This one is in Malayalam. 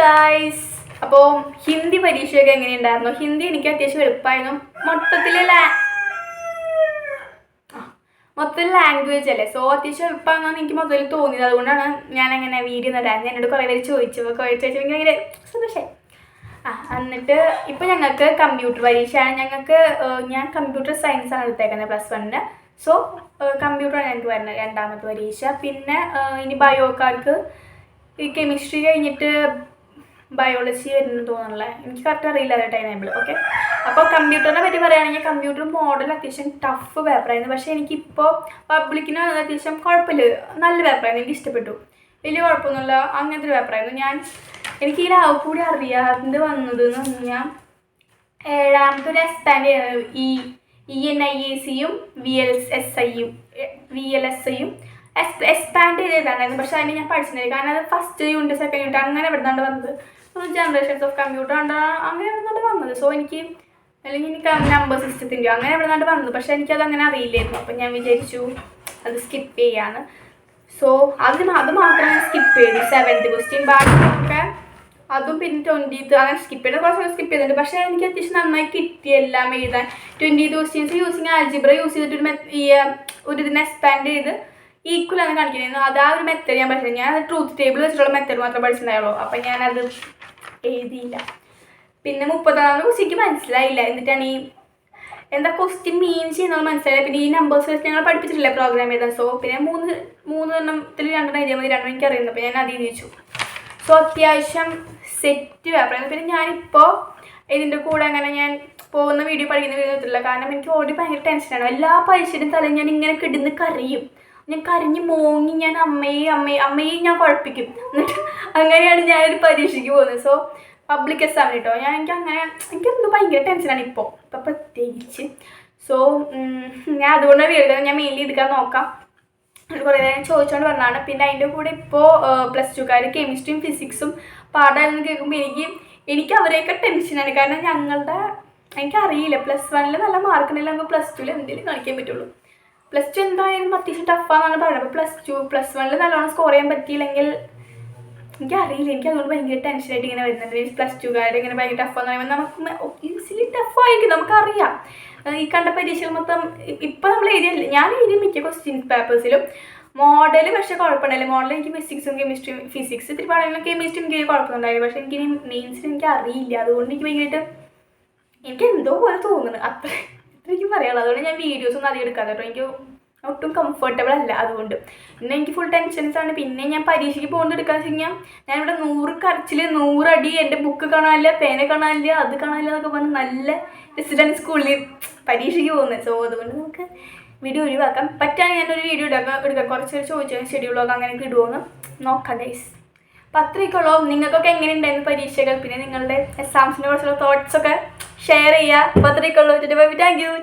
ഗായ്സ്, അപ്പോൾ ഹിന്ദി പരീക്ഷയൊക്കെ എങ്ങനെയുണ്ടായിരുന്നു? ഹിന്ദി എനിക്ക് അത്യാവശ്യം എളുപ്പമായിരുന്നു. മൊത്തത്തിൽ ലാംഗ്വേജ് അല്ലേ, സോ അത്യാവശ്യം എളുപ്പമാണെന്നാണ് എനിക്ക് മൊത്തത്തിൽ തോന്നിയത്. അതുകൊണ്ടാണ് ഞാൻ അങ്ങനെ വീഡിയോ ഇടാൻ. എന്നോട് കുറേ പേര് ചോദിച്ചപ്പോൾ ഭയങ്കര സന്തോഷമായി. എന്നിട്ട് ഇപ്പം ഞങ്ങൾക്ക് കമ്പ്യൂട്ടർ പരീക്ഷയാണ്. ഞാൻ കമ്പ്യൂട്ടർ സയൻസാണ് എടുത്തേക്കുന്നത് +1. സോ കമ്പ്യൂട്ടറാണ് ഞങ്ങൾക്ക് വരുന്നത് രണ്ടാമത്തെ പരീക്ഷ. പിന്നെ ഇനി ബയോക്കാർക്ക് ഈ കെമിസ്ട്രി കഴിഞ്ഞിട്ട് ബയോളജി വരുന്നു തോന്നുന്നില്ല, എനിക്ക് കറക്റ്റ് അറിയില്ല അത് ടൈം ടേബിൾ. ഓക്കെ, അപ്പോൾ കമ്പ്യൂട്ടറിനെ പറ്റി പറയുകയാണെങ്കിൽ കമ്പ്യൂട്ടർ മോഡൽ അത്യാവശ്യം ടഫ് പേപ്പറായിരുന്നു. പക്ഷേ എനിക്കിപ്പോൾ പബ്ലിക്കിന് അത്യാവശ്യം കുഴപ്പമില്ല, നല്ല പേപ്പറായിരുന്നു, എനിക്ക് ഇഷ്ടപ്പെട്ടു. വലിയ കുഴപ്പമൊന്നുമില്ല, അങ്ങനത്തെ ഒരു പേപ്പറായിരുന്നു. എനിക്ക് ഈ ലാവ് കൂടി അറിയാതെ വന്നത് എന്ന് പറഞ്ഞാൽ 7ാമത്തെ ഒരു എക്സ്പാൻഡ് ചെയ്യുന്നത് ENIACയും VLSIയും എക്സ്പാൻഡ് ചെയ്തിട്ടുണ്ടായിരുന്നു. പക്ഷേ അതിന് ഞാൻ പഠിച്ചിട്ടുണ്ടായിരുന്നു, കാരണം അത് ഫസ്റ്റ് യൂണിറ്റ് സെക്കൻഡ് യൂണിറ്റ് അങ്ങനെ എവിടുന്നാണ്ട് വന്നത്, ജനറേഷൻസ് ഓഫ് കമ്പ്യൂട്ടർ അങ്ങനെ എവിടുന്നാണ്ട് വന്നത്. സോ എനിക്ക് നമ്പർ സിസ്റ്റത്തിൻ്റെയോ അങ്ങനെ എവിടുന്നാണ്ട് വന്നത്. പക്ഷേ എനിക്കത് അങ്ങനെ അറിയില്ലായിരുന്നു. അപ്പം ഞാൻ വിചാരിച്ചു അത് സ്കിപ്പ് ചെയ്യാണ്. സോ അത് മാത്രം ഞാൻ സ്കിപ്പ് ചെയ്തു. 7th ക്വസ്റ്റ്യൻ ബാക്കിയൊക്കെ അതും പിന്നെ 20th അങ്ങനെ സ്കിപ്പ് ചെയ്ത് കുറച്ച് സ്കിപ്പ് ചെയ്തിട്ടുണ്ട്. പക്ഷേ എനിക്ക് അത്യാവശ്യം നന്നായി കിട്ടി എല്ലാം എഴുതാൻ. 20th questions using algebra use ചെയ്തിട്ട് ഒരു ഇതിനെ എക്സ്പാൻഡ് ചെയ്ത് ഈക്വൽ ആണ് കാണിക്കുന്നത്. അത് ആ ഒരു മെത്തേഡ് ഞാൻ പഠിച്ചത്. ഞാൻ ട്രൂത്ത് ടേബിൾ വെച്ചിട്ടുള്ള മെത്തേഡ് മാത്രം പഠിച്ചിട്ടുണ്ടായുള്ളൂ. അപ്പം ഞാനത് എഴുതിയില്ല. പിന്നെ 30ാമത്തെ ക്വസ്റ്റ്യൻക്ക് മനസ്സിലായില്ല, എന്നിട്ടാണ് എന്താ ക്വസ്റ്റ്യൻ മീൻ ചെയ്യുന്നത് മനസ്സിലായില്ല. പിന്നെ ഈ നമ്പേഴ്സ് വെച്ച് ഞങ്ങൾ പഠിപ്പിച്ചിട്ടില്ല പ്രോഗ്രാം ചെയ്താൽ. സോ പിന്നെ മൂന്നെണ്ണത്തിൽ 2 എഴുതിയാൽ മതി, 2 എനിക്ക് അറിയുന്നത്. അപ്പോൾ ഞാൻ അത് എഴുതിച്ചു. സോ അത്യാവശ്യം സെറ്റ് പേപ്പറായിരുന്നു. പിന്നെ ഞാനിപ്പോൾ ഇതിൻ്റെ കൂടെ അങ്ങനെ ഞാൻ പോകുന്ന വീഡിയോ പഠിക്കുന്ന വീഡിയോ എത്തില്ല, കാരണം എനിക്ക് ഓൾറെഡി ഭയങ്കര ടെൻഷനാണ്. എല്ലാ പരീക്ഷയുടെയും തലം ഞാൻ ഇങ്ങനെ കിടന്ന് കരയും. ഞാൻ കരഞ്ഞ് മോങ്ങി ഞാൻ അമ്മയെ ഞാൻ കുഴപ്പിക്കും. എന്നിട്ട് അങ്ങനെയാണ് ഞാനൊരു പരീക്ഷയ്ക്ക് പോകുന്നത്. സോ പബ്ലിക് എക്സാം കേട്ടോ, എനിക്കെന്തോ ഭയങ്കര ടെൻഷനാണ് ഇപ്പോൾ പ്രത്യേകിച്ച്. സോ ഞാൻ അതുകൊണ്ട് വീഡിയോ ഞാൻ മെയിൻലി എടുക്കാൻ നോക്കാം. കുറേ നേരം ചോദിച്ചുകൊണ്ട് പറഞ്ഞതാണ്. പിന്നെ അതിൻ്റെ കൂടെ ഇപ്പോൾ +2കാർ കെമിസ്ട്രിയും ഫിസിക്സും പാടാമെന്ന് കേൾക്കുമ്പോൾ എനിക്ക് അവരെയൊക്കെ ടെൻഷനാണ്. കാരണം എനിക്കറിയില്ല, +1 നല്ല മാർക്ക് ഉണ്ടെങ്കിൽ നമുക്ക് +2 എന്തെങ്കിലും കാണിക്കാൻ പറ്റുള്ളൂ. +2 എന്തായാലും അത്യാവശ്യം ടഫാണെന്നാണ് പറയുന്നത്. അപ്പോൾ +1 നല്ലോണം സ്കോർ ചെയ്യാൻ പറ്റിയില്ലെങ്കിൽ എനിക്കറിയില്ല, എനിക്ക് അതുകൊണ്ട് ഭയങ്കര ടെൻഷനായിട്ട് ഇങ്ങനെ വരുന്നുണ്ട്. +2കാരുടെ ഇങ്ങനെ ഭയങ്കര ടഫാന്ന് പറയുമ്പോൾ നമുക്ക് ഈസിലി ടഫായിരിക്കും, നമുക്കറിയാം. ഈ കണ്ട പരീക്ഷകൾ മൊത്തം ഇപ്പം നമ്മൾ ഞാൻ എഴുതിയ മിക്ക ക്വസ്റ്റ്യൻ പേപ്പേഴ്സിലും മോഡൽ പക്ഷേ കുഴപ്പമുണ്ടായില്ല. മോഡൽ എനിക്ക് ഫിസിക്സും കെമിസ്ട്രിയും ഫിസിക്സ് ഇത്തിരി പാടെങ്കിലും കെമിസ്ട്രി എനിക്ക് കുഴപ്പമൊന്നുണ്ടായില്ല. പക്ഷേ എനിക്ക് മെയിൻസിന് എനിക്ക് അറിയില്ല. അതുകൊണ്ട് എനിക്ക് എന്തോ പോലെ തോന്നുന്നു, അത്രയ്ക്കും പറയാനുള്ളൂ. അതുകൊണ്ട് ഞാൻ വീഡിയോസൊന്നും അധികം എടുക്കാതെ കേട്ടോ, എനിക്ക് ഒട്ടും കംഫർട്ടബിൾ അല്ല. അതുകൊണ്ട് പിന്നെ എനിക്ക് ഫുൾ ടെൻഷൻസാണ്. പിന്നെ ഞാൻ പരീക്ഷയ്ക്ക് പോകുന്നത് എടുക്കാന്ന് വെച്ച് കഴിഞ്ഞാൽ ഞാനിവിടെ 100 കരച്ചിൽ 100 അടി, എൻ്റെ ബുക്ക് കാണാനില്ല, പേന കാണാനില്ല, അത് കാണാനില്ല എന്നൊക്കെ പറഞ്ഞ് നല്ല രസിച്ചിട്ടാണ് സ്കൂളിൽ പരീക്ഷയ്ക്ക് പോകുന്നത്. സോ അതുകൊണ്ട് നമുക്ക് വീഡിയോ ഒഴിവാക്കാം. പറ്റാണെങ്കിൽ ഞാനൊരു വീഡിയോ എടുക്കാം. കുറച്ച് ചോദിച്ചാൽ ഷെഡ്യൂളൊക്കെ അങ്ങനെയൊക്കെ ഇടുമെന്ന് നോക്കാം ഗൈസ്. അപ്പം അത്രയൊക്കെയുള്ളൂ. നിങ്ങൾക്കൊക്കെ എങ്ങനെയുണ്ടായിരുന്നു പരീക്ഷകൾ? പിന്നെ നിങ്ങളുടെ എക്സാംസിനെ കുറിച്ചുള്ള തോട്ട്സൊക്കെ ഷെയർ ചെയ്യുക. അപ്പം അത്രയൊക്കെയുള്ളൂ. Thank you.